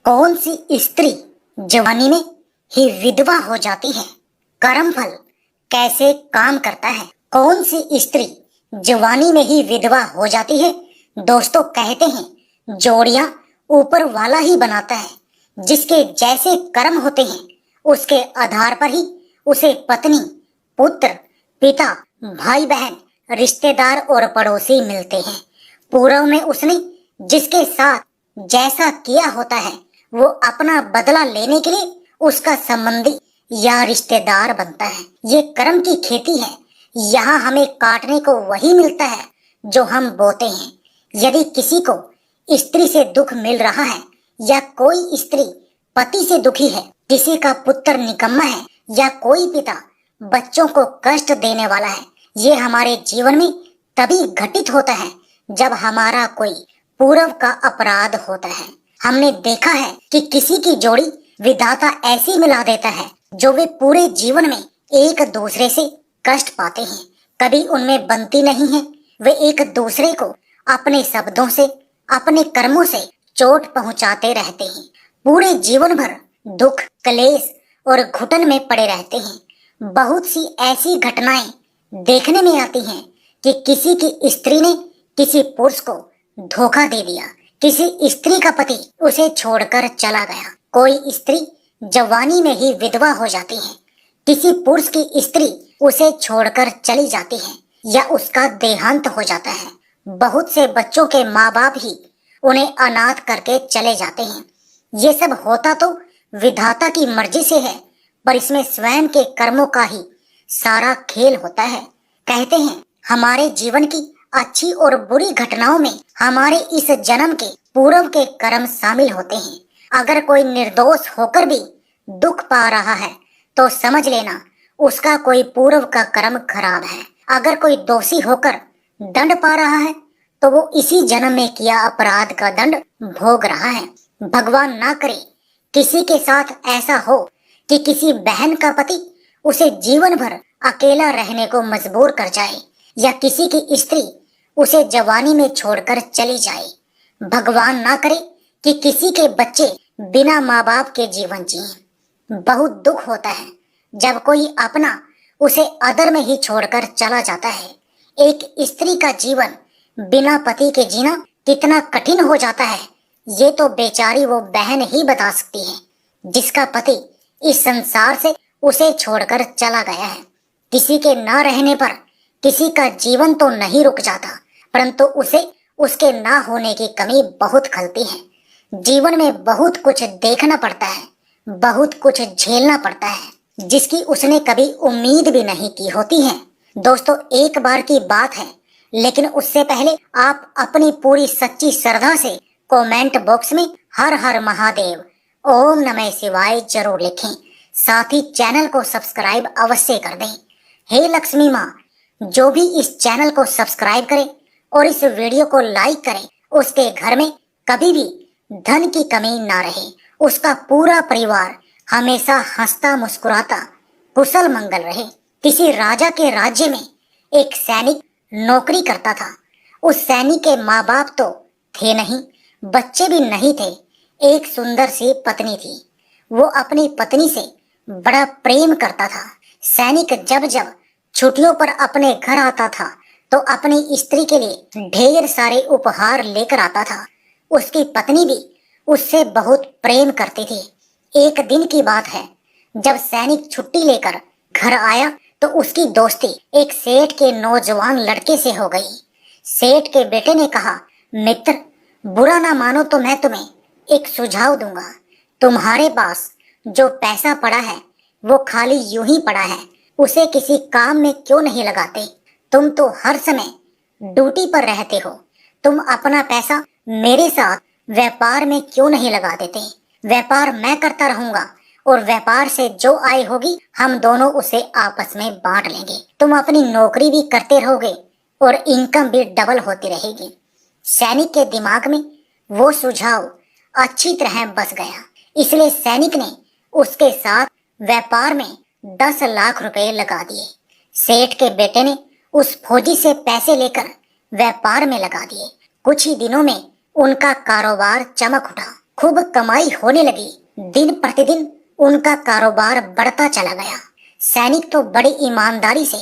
कौन सी स्त्री जवानी में ही विधवा हो जाती है? कर्मफल कैसे काम करता है? कौन सी स्त्री जवानी में ही विधवा हो जाती है? दोस्तों, कहते हैं जोड़ियां ऊपर वाला ही बनाता है। जिसके जैसे कर्म होते हैं उसके आधार पर ही उसे पत्नी, पुत्र, पिता, भाई बहन, रिश्तेदार और पड़ोसी मिलते हैं। पूर्व में उसने जिसके साथ जैसा किया होता है वो अपना बदला लेने के लिए उसका संबंधी या रिश्तेदार बनता है। ये कर्म की खेती है। यहाँ हमें काटने को वही मिलता है जो हम बोते हैं। यदि किसी को स्त्री से दुख मिल रहा है या कोई स्त्री पति से दुखी है, किसी का पुत्र निकम्मा है या कोई पिता बच्चों को कष्ट देने वाला है, ये हमारे जीवन में तभी घटित होता है जब हमारा कोई पूर्व का अपराध होता है। हमने देखा है कि किसी की जोड़ी विधाता ऐसी मिला देता है जो वे पूरे जीवन में एक दूसरे से कष्ट पाते हैं। कभी उनमें बनती नहीं है। वे एक दूसरे को अपने शब्दों से, अपने कर्मों से चोट पहुंचाते रहते हैं। पूरे जीवन भर दुख, क्लेश और घुटन में पड़े रहते हैं। बहुत सी ऐसी घटनाएं देखने में आती हैं कि किसी की स्त्री ने किसी पुरुष को धोखा दे दिया, किसी स्त्री का पति उसे छोड़कर चला गया, कोई स्त्री जवानी में ही विधवा हो जाती है, किसी पुरुष की स्त्री उसे छोड़कर चली जाती है या उसका देहांत हो जाता है। बहुत से बच्चों के माँ बाप ही उन्हें अनाथ करके चले जाते हैं। ये सब होता तो विधाता की मर्जी से है, पर इसमें स्वयं के कर्मों का ही सारा खेल होता है। कहते हैं हमारे जीवन की अच्छी और बुरी घटनाओं में हमारे इस जन्म के पूर्व के कर्म शामिल होते हैं। अगर कोई निर्दोष होकर भी दुख पा रहा है तो समझ लेना उसका कोई पूर्व का कर्म खराब है। अगर कोई दोषी होकर दंड पा रहा है तो वो इसी जन्म में किया अपराध का दंड भोग रहा है। भगवान ना करे किसी के साथ ऐसा हो कि किसी बहन का पति उसे जीवन भर अकेला रहने को मजबूर कर जाए या किसी की स्त्री उसे जवानी में छोड़कर चली जाए। भगवान ना करे कि किसी के बच्चे बिना माँ बाप के जीवन जिए। बहुत दुख होता है जब कोई अपना उसे अदर में ही छोड़कर चला जाता है। एक स्त्री का जीवन बिना पति के जीना कितना कठिन हो जाता है, ये तो बेचारी वो बहन ही बता सकती है जिसका पति इस संसार से उसे छोड़कर चला गया है। किसी के ना रहने पर किसी का जीवन तो नहीं रुक जाता, परंतु उसे उसके ना होने की कमी बहुत खलती है। जीवन में बहुत कुछ देखना पड़ता है, बहुत कुछ झेलना पड़ता है जिसकी उसने कभी उम्मीद भी नहीं की होती है। दोस्तों, एक बार की बात है, लेकिन उससे पहले आप अपनी पूरी सच्ची श्रद्धा से कमेंट बॉक्स में हर हर महादेव, ओम नमः शिवाय जरूर लिखें। साथ ही चैनल को सब्सक्राइब अवश्य कर दें। हे लक्ष्मी माँ, जो भी इस चैनल को सब्सक्राइब करे और इस वीडियो को लाइक करे, उसके घर में कभी भी धन की कमी ना रहे। उसका पूरा परिवार हमेशा हंसता मुस्कुराता कुशल मंगल रहे। किसी राजा के राज्य में एक सैनिक नौकरी करता था। उस सैनिक के माँ बाप तो थे नहीं, बच्चे भी नहीं थे। एक सुंदर सी पत्नी थी। वो अपनी पत्नी से बड़ा प्रेम करता था। सैनिक जब जब छुट्टियों पर अपने घर आता था तो अपनी स्त्री के लिए ढेर सारे उपहार लेकर आता था। उसकी पत्नी भी उससे बहुत प्रेम करती थी। एक दिन की बात है, जब सैनिक छुट्टी लेकर घर आया तो उसकी दोस्ती एक सेठ के नौजवान लड़के से हो गई। सेठ के बेटे ने कहा, मित्र, बुरा ना मानो तो मैं तुम्हें एक सुझाव दूंगा। तुम्हारे पास जो पैसा पड़ा है वो खाली यूं ही पड़ा है, उसे किसी काम में क्यों नहीं लगाते? तुम तो हर समय ड्यूटी पर रहते हो। तुम अपना पैसा मेरे साथ व्यापार में क्यों नहीं लगा देते? व्यापार मैं करता रहूंगा और व्यापार से जो आय होगी हम दोनों उसे आपस में बांट लेंगे। तुम अपनी नौकरी भी करते रहोगे और इनकम भी डबल होती रहेगी। सैनिक के दिमाग में वो सुझाव अच्छी तरह बस गया, इसलिए सैनिक ने उसके साथ व्यापार में 10 लाख रुपए लगा दिए। सेठ के बेटे ने उस फौजी से पैसे लेकर व्यापार में लगा दिए। कुछ ही दिनों में उनका कारोबार चमक उठा। खूब कमाई होने लगी। दिन प्रतिदिन उनका कारोबार बढ़ता चला गया। सैनिक तो बड़ी ईमानदारी से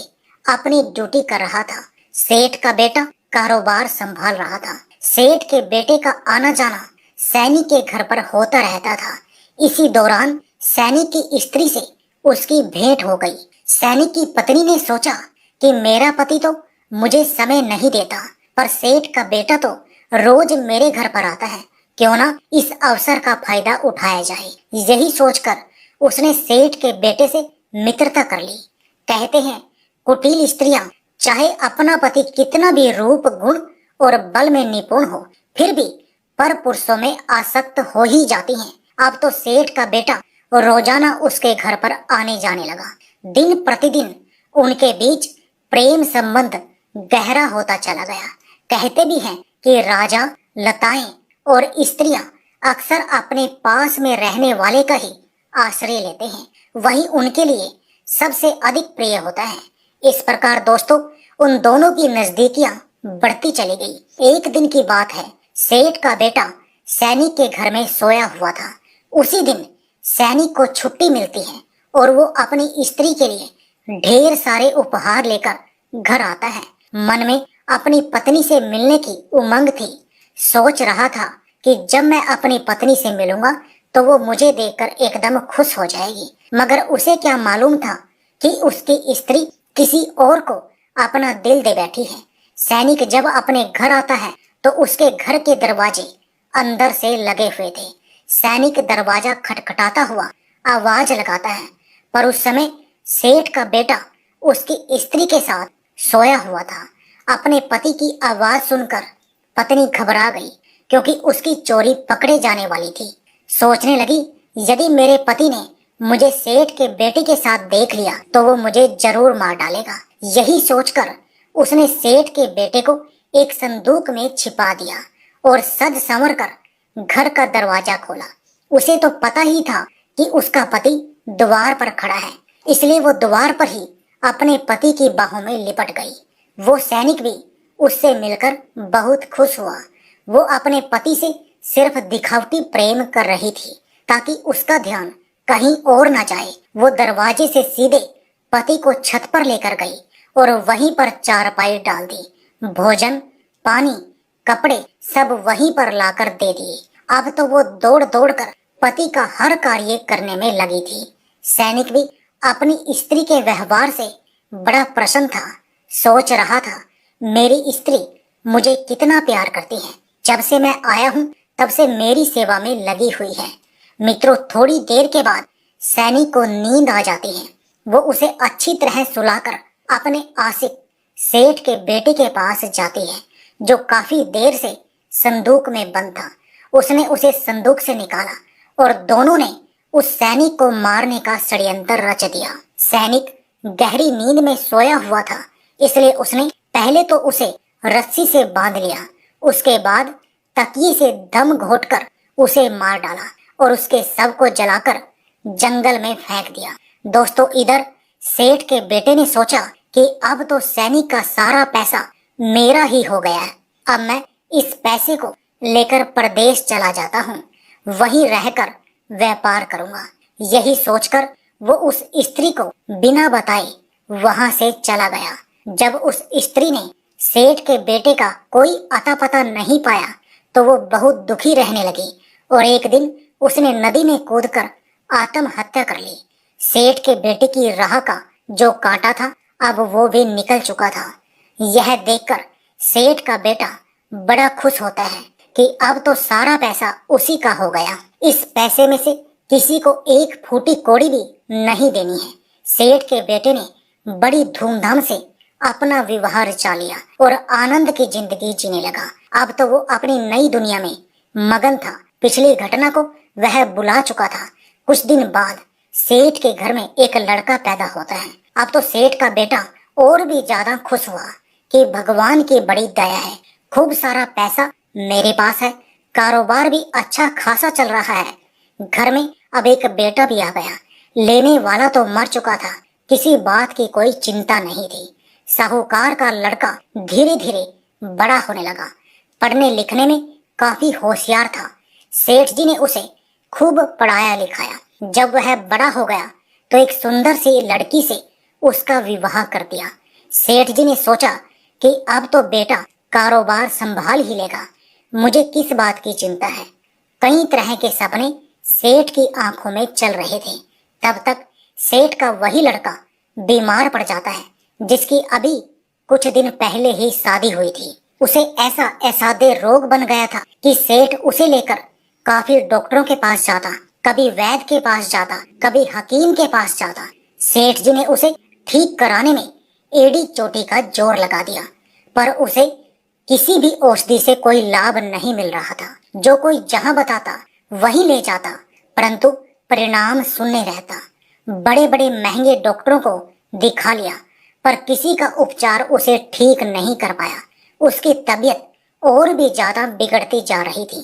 अपनी ड्यूटी कर रहा था। सेठ का बेटा कारोबार संभाल रहा था। सेठ के बेटे का आना जाना सैनिक के घर पर होता रहता था। इसी दौरान सैनिक की स्त्री से उसकी भेंट हो गई। सैनिक की पत्नी ने सोचा कि मेरा पति तो मुझे समय नहीं देता, पर सेठ का बेटा तो रोज मेरे घर पर आता है, क्यों ना इस अवसर का फायदा उठाया जाए। यही सोचकर उसने सेठ के बेटे से मित्रता कर ली। कहते हैं कुटिल स्त्रियां चाहे अपना पति कितना भी रूप गुण और बल में निपुण हो, फिर भी पर पुरुषों में आसक्त हो ही जाती हैं। अब तो सेठ का बेटा रोजाना उसके घर पर आने जाने लगा। दिन प्रतिदिन उनके बीच प्रेम संबंध गहरा होता चला गया। कहते भी हैं कि राजा, लताएं और स्त्रियां अक्सर अपने पास में रहने वाले का ही आश्रय लेते हैं, वही उनके लिए सबसे अधिक प्रिय होता है। इस प्रकार दोस्तों उन दोनों की नजदीकियां बढ़ती चली गई। एक दिन की बात है, सेठ का बेटा सैनिक के घर में सोया हुआ था। उसी दिन सैनिक को छुट्टी मिलती है और वो अपनी स्त्री के लिए ढेर सारे उपहार लेकर घर आता है। मन में अपनी पत्नी से मिलने की उमंग थी। सोच रहा था कि जब मैं अपनी पत्नी से मिलूंगा तो वो मुझे देखकर एकदम खुश हो जाएगी। मगर उसे क्या मालूम था कि उसकी स्त्री किसी और को अपना दिल दे बैठी है। सैनिक जब अपने घर आता है तो उसके घर के दरवाजे अंदर से लगे हुए थे। सैनिक दरवाजा खटखटाता हुआ आवाज लगाता है, पर उस समय सेठ का बेटा उसकी स्त्री के साथ सोया हुआ था। अपने पति की आवाज सुनकर पत्नी घबरा गई, क्योंकि उसकी चोरी पकड़े जाने वाली थी। सोचने लगी, यदि मेरे पति ने मुझे सेठ के बेटे के साथ देख लिया तो वो मुझे जरूर मार डालेगा। यही सोचकर उसने सेठ के बेटे को एक संदूक में छिपा दिया और सज संवर कर घर का दरवाजा खोला। उसे तो पता ही था कि उसका पति द्वार पर खड़ा है, इसलिए वो द्वार पर ही अपने पति की बाहों में लिपट गई। वो सैनिक भी उससे मिलकर बहुत खुश हुआ। वो अपने पति से सिर्फ दिखावटी प्रेम कर रही थी ताकि उसका ध्यान कहीं और न जाए। वो दरवाजे से सीधे पति को छत पर लेकर गई और वहीं पर चारपाई डाल दी। भोजन, पानी, कपड़े सब वहीं पर लाकर दे दिए। अब तो वो दौड़ दौड़ कर पति का हर कार्य करने में लगी थी। सैनिक भी अपनी स्त्री के व्यवहार से बड़ा प्रसन्न था। सोच रहा था, मेरी स्त्री मुझे कितना प्यार करती है। जब से मैं आया हूँ तब से मेरी सेवा में लगी हुई है। मित्रों, थोड़ी देर के बाद सैनिक को नींद आ जाती है। वो उसे अच्छी तरह सुलाकर अपने आशिक सेठ के बेटे के पास जाती है, जो काफी देर से संदूक में बंद था। उसने उसे संदूक से निकाला और दोनों ने उस सैनिक को मारने का षड्यंत्र रच दिया। सैनिक गहरी नींद में सोया हुआ था, इसलिए उसने पहले तो उसे रस्सी से बांध लिया, उसके बाद तकिए से दम घोंटकर उसे मार डाला और उसके शव को जलाकर जंगल में फेंक दिया। दोस्तों, इधर सेठ के बेटे ने सोचा कि अब तो सैनिक का सारा पैसा मेरा ही हो गया है। अब मैं इस पैसे को लेकर परदेश चला जाता हूँ, वहीं रहकर व्यापार करूंगा। यही सोचकर वो उस स्त्री को बिना बताए वहां से चला गया। जब उस स्त्री ने सेठ के बेटे का कोई अता पता नहीं पाया तो वो बहुत दुखी रहने लगी और एक दिन उसने नदी में कूदकर आत्महत्या कर ली। सेठ के बेटे की राह का जो कांटा था अब वो भी निकल चुका था। यह देखकर सेठ का बेटा बड़ा खुश होता है कि अब तो सारा पैसा उसी का हो गया। इस पैसे में से किसी को एक फूटी कौड़ी भी नहीं देनी है। सेठ के बेटे ने बड़ी धूमधाम से अपना विवाह रचा लिया और आनंद की जिंदगी जीने लगा। अब तो वो अपनी नई दुनिया में मगन था। पिछली घटना को वह बुला चुका था। कुछ दिन बाद सेठ के घर में एक लड़का पैदा होता है। अब तो सेठ का बेटा और भी ज्यादा खुश हुआ कि भगवान की बड़ी दया है, खूब सारा पैसा मेरे पास है, कारोबार भी अच्छा खासा चल रहा है। घर में अब एक बेटा भी आ गया। लेने वाला तो मर चुका था, किसी बात की कोई चिंता नहीं थी। साहूकार का लड़का धीरे धीरे बड़ा होने लगा। पढ़ने लिखने में काफी होशियार था। सेठ जी ने उसे खूब पढ़ाया लिखाया। जब वह बड़ा हो गया तो एक सुंदर सी लड़की से उसका विवाह कर दिया। सेठ जी ने सोचा कि अब तो बेटा कारोबार संभाल ही लेगा, मुझे किस बात की चिंता है। कई तरह के सपने सेठ की आंखों में चल रहे थे। तब तक सेठ का वही लड़का बीमार पड़ जाता है जिसकी अभी कुछ दिन पहले ही शादी हुई थी। उसे ऐसा असाध्य रोग बन गया था कि सेठ उसे लेकर काफी डॉक्टरों के पास जाता, कभी वैद्य के पास जाता, कभी हकीम के पास जाता। सेठ जी ने उसे ठीक कराने में एड़ी चोटी का जोर लगा दिया, पर उसे किसी भी औषधि से कोई लाभ नहीं मिल रहा था। जो कोई जहां बताता वहीं ले जाता, परंतु परिणाम शून्य रहता। बड़े बड़े महंगे डॉक्टरों को दिखा लिया, पर किसी का उपचार उसे ठीक नहीं कर पाया। उसकी तबीयत और भी ज्यादा बिगड़ती जा रही थी।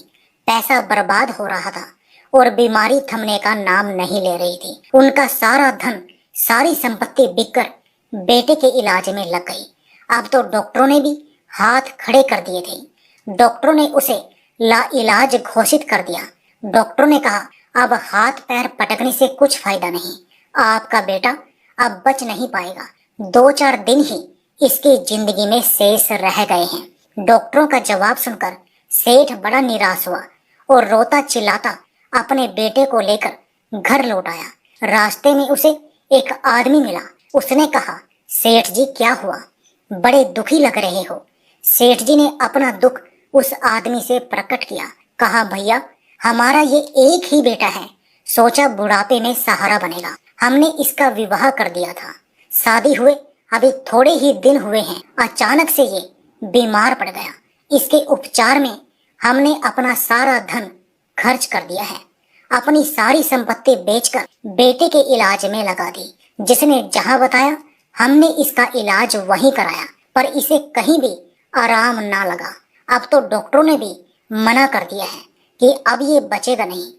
पैसा बर्बाद हो रहा था और बीमारी थमने का नाम नहीं ले रही थी। उनका सारा धन, सारी संपत्ति बिककर बेटे के इलाज में लग गई। अब तो डॉक्टरों ने भी हाथ खड़े कर दिए थे। डॉक्टरों ने उसे लाइलाज घोषित कर दिया। डॉक्टरों ने कहा, अब हाथ पैर पटकने से कुछ फायदा नहीं, आपका बेटा अब बच नहीं पाएगा। 2-4 दिन ही इसकी जिंदगी में शेष रह गए हैं। डॉक्टरों का जवाब सुनकर सेठ बड़ा निराश हुआ और रोता चिल्लाता अपने बेटे को लेकर घर लौट आया। रास्ते में उसे एक आदमी मिला। उसने कहा, सेठ जी क्या हुआ, बड़े दुखी लग रहे हो। सेठ जी ने अपना दुख उस आदमी से प्रकट किया। कहा, भैया हमारा ये एक ही बेटा है, सोचा बुढ़ापे में सहारा बनेगा। हमने इसका विवाह कर दिया था, शादी हुए अभी थोड़े ही दिन हुए हैं, अचानक से ये बीमार पड़ गया। इसके उपचार में हमने अपना सारा धन खर्च कर दिया है। अपनी सारी संपत्ति बेचकर बेटे के इलाज में लगा दी। जिसने जहां बताया हमने इसका इलाज वहीं कराया, पर इसे कहीं भी आराम ना लगा। अब तो डॉक्टरों ने भी मना कर दिया है कि अब ये बचेगा नहीं।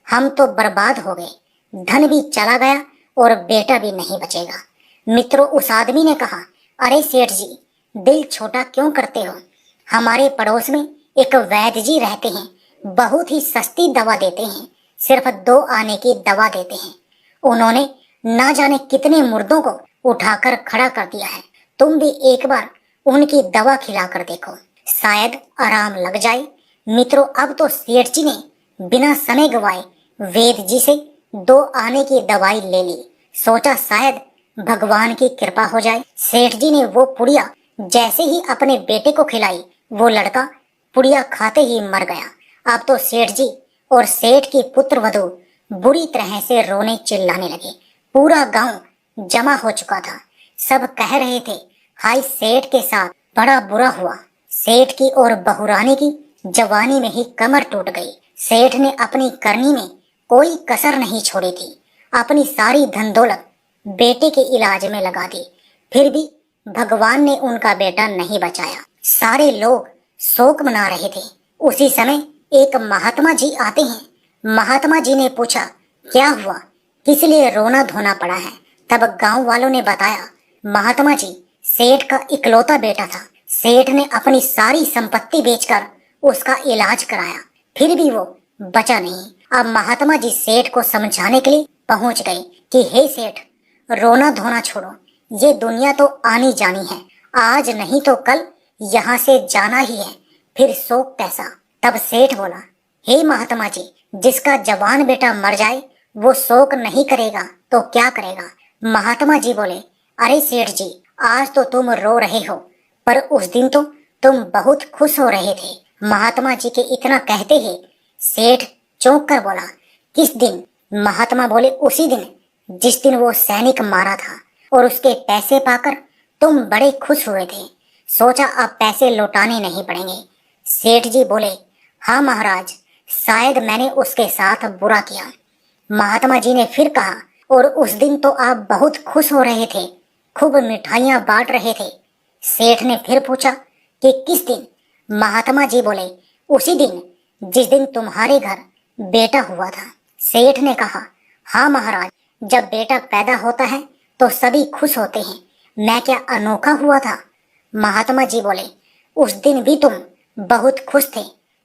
हम तो बर्बाद हो गए, धन भी चला गया और बेटा भी नहीं बचेगा। मित्रों, उस आदमी ने कहा, अरे सेठ जी, दिल छोटा क्यों करते हो। हमारे पड़ोस में एक वैद्य जी रहते हैं, बहुत ही सस्ती दवा देते हैं, सिर्फ 2 आने की दवा देते हैं। उन्होंने ना जाने कितने मुर्दों को उठाकर खड़ा कर दिया है। तुम भी एक बार उनकी दवा खिलाकर देखो, शायद आराम लग जाए। मित्रों, अब तो सेठ जी ने बिना समय गवाए वैद्य जी से 2 आने की दवाई ले ली। सोचा शायद भगवान की कृपा हो जाए। सेठ जी ने वो पुड़िया जैसे ही अपने बेटे को खिलाई, वो लड़का पुड़िया खाते ही मर गया। अब तो सेठ जी और सेठ की पुत्र वधू बुरी तरह से रोने चिल्लाने लगे। पूरा गांव जमा हो चुका था। सब कह रहे थे, हाय सेठ के साथ बड़ा बुरा हुआ। सेठ की और बहुरानी की जवानी में ही कमर टूट गई। सेठ ने अपनी करनी में कोई कसर नहीं छोड़ी थी। अपनी सारी धन दौलत बेटे के इलाज में लगा दी, फिर भी भगवान ने उनका बेटा नहीं बचाया। सारे लोग शोक मना रहे थे। उसी समय एक महात्मा जी आते हैं। महात्मा जी ने पूछा, क्या हुआ, किस लिए रोना धोना पड़ा है। तब गांव वालों ने बताया, महात्मा जी, सेठ का इकलौता बेटा था। सेठ ने अपनी सारी संपत्ति बेचकर उसका इलाज कराया, फिर भी वो बचा नहीं। अब महात्मा जी सेठ को समझाने के लिए पहुंच गए कि हे सेठ, रोना धोना छोड़ो, ये दुनिया तो आनी जानी है, आज नहीं तो कल यहाँ से जाना ही है, फिर शोक कैसा। तब सेठ बोला, हे महात्मा जी, जिसका जवान बेटा मर जाए वो शोक नहीं करेगा तो क्या करेगा। महात्मा जी बोले, अरे सेठ जी, आज तो तुम रो रहे हो, पर उस दिन तो तुम बहुत खुश हो रहे थे। महात्मा जी के इतना कहते ही सेठ चौंक कर बोला, किस दिन। महात्मा बोले, उसी दिन जिस दिन वो सैनिक मारा था और उसके पैसे पाकर तुम बड़े खुश हुए थे, सोचा अब पैसे लौटाने नहीं पड़ेंगे। सेठ जी बोले, हाँ महाराज, शायद मैंने उसके साथ बुरा किया। महात्मा जी ने फिर कहा, और उस दिन तो आप बहुत खुश हो रहे थे, खूब मिठाइयाँ बांट रहे थे। सेठ ने फिर पूछा कि किस दिन। महात्मा जी बोले, उसी दिन जिस दिन तुम्हारे घर बेटा हुआ था। सेठ ने कहा, हाँ महाराज, जब बेटा पैदा होता है तो सभी खुश होते हैं, मैं क्या अनोखा हुआ था। महात्मा जी बोले, उस दिन भी तुम बहुत खुश थे,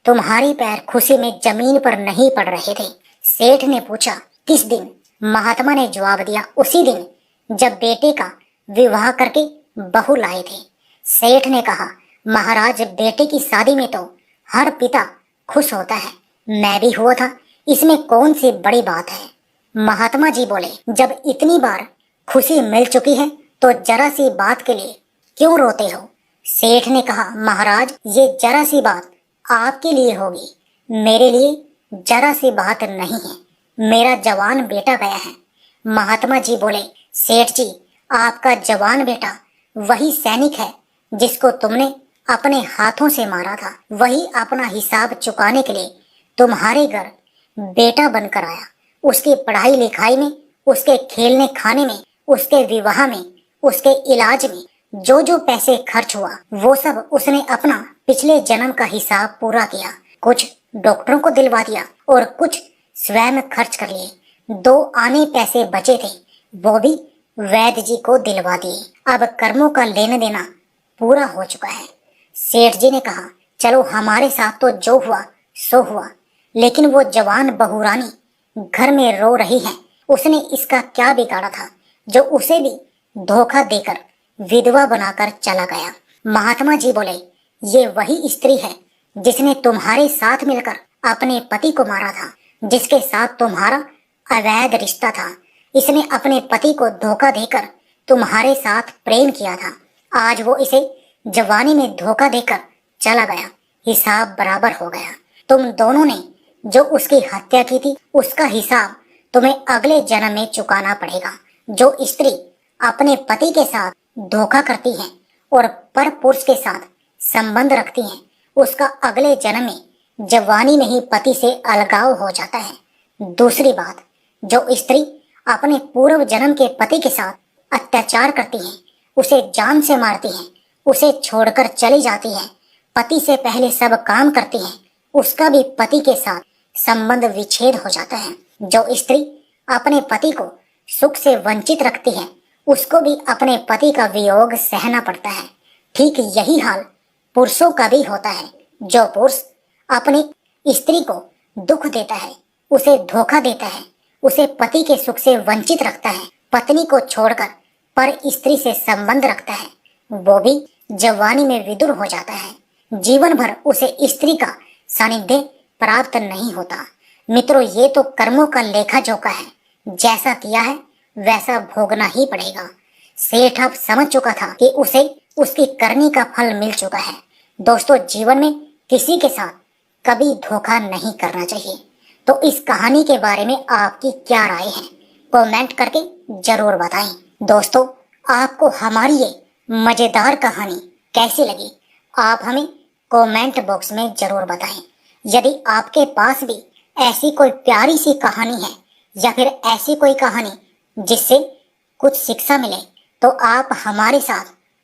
तुम्हारे पैर खुशी में जमीन पर नहीं पड़ रहे थे। सेठ ने पूछा, किस दिन? महात्मा ने जवाब दिया, उसी दिन जब बेटे का विवाह करके बहू लाए थे। सेठ ने कहा, महाराज, बेटे की शादी में तो हर पिता खुश होता है, मैं भी हुआ था, इसमें कौन सी बड़ी बात है? महात्मा जी बोले, जब इतनी बार खुशी मिल चुकी है तो जरा सी बात के लिए क्यों रोते हो? सेठ ने कहा, महाराज, ये जरा सी बात आपके लिए होगी, मेरे लिए जरा सी बात नहीं है, मेरा जवान बेटा गया है। महात्मा जी बोले, सेठ जी, आपका जवान बेटा वही सैनिक है जिसको तुमने अपने हाथों से मारा था, वही अपना हिसाब चुकाने के लिए तुम्हारे घर बेटा बनकर आया। उसकी पढ़ाई लिखाई में, उसके खेलने खाने में, उसके विवाह में, उसके इलाज में जो जो पैसे खर्च हुआ वो सब उसने अपना पिछले जन्म का हिसाब पूरा किया। कुछ डॉक्टरों को दिलवा दिया और कुछ स्वयं खर्च कर लिए। 2 आने पैसे बचे थे, वो भी वैद्य जी को दिलवा दिए। अब कर्मों का लेना देना पूरा हो चुका है। सेठ जी ने कहा, चलो, हमारे साथ तो जो हुआ सो हुआ, लेकिन वो जवान बहू रानी घर में रो रही है, उसने इसका क्या बिगाड़ा था जो उसे भी धोखा देकर विधवा बनाकर चला गया? महात्मा जी बोले, ये वही स्त्री है जिसने तुम्हारे साथ मिलकर अपने पति को मारा था, जिसके साथ तुम्हारा अवैध रिश्ता था। इसने अपने पति को धोखा देकर तुम्हारे साथ प्रेम किया था। आज वो इसे जवानी में धोखा देकर चला गया, हिसाब बराबर हो गया। तुम दोनों ने जो उसकी हत्या की थी उसका हिसाब तुम्हें अगले जन्म में चुकाना पड़ेगा। जो स्त्री अपने पति के साथ धोखा करती है और पर पुरुष के साथ संबंध रखती है, उसका अगले जन्म में जवानी में ही पति से अलगाव हो जाता है। दूसरी बात, जो स्त्री अपने पूर्व जन्म के पति के साथ अत्याचार करती है, उसे जान से मारती है, उसे छोड़कर चली जाती है, पति से पहले सब काम करती है, उसका भी पति के साथ संबंध विच्छेद हो जाता है। जो स्त्री अपने पति को सुख से वंचित रखती है, उसको भी अपने पति का वियोग सहना पड़ता है। ठीक यही हाल पुरुषों का भी होता है। जो पुरुष अपनी स्त्री को दुख देता है, उसे धोखा देता है, उसे पति के सुख से वंचित रखता है, पत्नी को छोड़कर पर स्त्री से संबंध रखता है, वो भी जवानी में विदुर हो जाता है। जीवन भर उसे स्त्री का सानिध्य प्राप्त नहीं होता। मित्रों, ये तो कर्मों का लेखा जोखा है, जैसा किया है वैसा भोगना ही पड़ेगा। सेठ अब समझ चुका था कि उसे उसकी करनी का फल मिल चुका है। दोस्तों, जीवन में किसी के साथ कभी धोखा नहीं करना चाहिए। तो इस कहानी के बारे में आपकी क्या राय है, कमेंट करके जरूर बताएं। दोस्तों, आपको हमारी ये मजेदार कहानी कैसी लगी, आप हमें कमेंट बॉक्स में जरूर बताएं। यदि आपके पास भी ऐसी कोई प्यारी सी कहानी है या फिर ऐसी कोई कहानी जिससे कुछ शिक्षा मिले, तो आप हमारे साथ